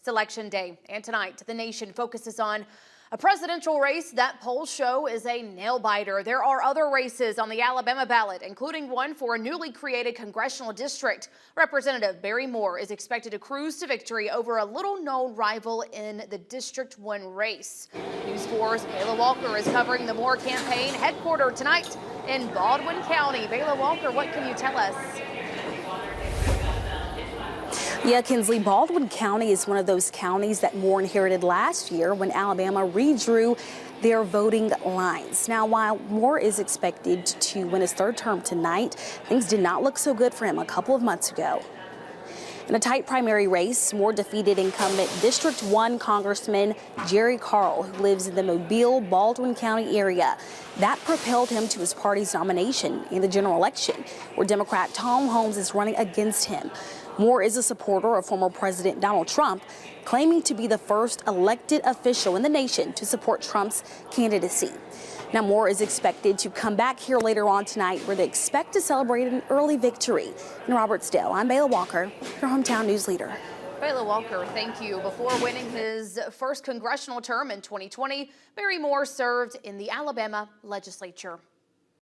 It's Election Day, and tonight the nation focuses on a presidential race that polls show is a nail-biter. There are other races on the Alabama ballot, including one for a newly created congressional district. Representative Barry Moore is expected to cruise to victory over a little-known rival in the District 1 race. News 4's Beyla Walker is covering the Moore campaign, headquartered tonight in Baldwin County. Beyla Walker, what can you tell us? Yeah, Kinsley, Baldwin County is one of those counties that Moore inherited last year when Alabama redrew their voting lines. Now, while Moore is expected to win his third term tonight, things did not look so good for him a couple of months ago. In a tight primary race, Moore defeated incumbent District 1 Congressman Jerry Carl, who lives in the Mobile, Baldwin County area. That propelled him to his party's nomination in the general election, where Democrat Tom Holmes is running against him. Moore is a supporter of former President Donald Trump, claiming to be the first elected official in the nation to support Trump's candidacy. Now, Moore is expected to come back here later on tonight, where they expect to celebrate an early victory. In Robertsdale, I'm Beyla Walker, your hometown news leader. Beyla Walker, thank you. Before winning his first congressional term in 2020, Barry Moore served in the Alabama legislature.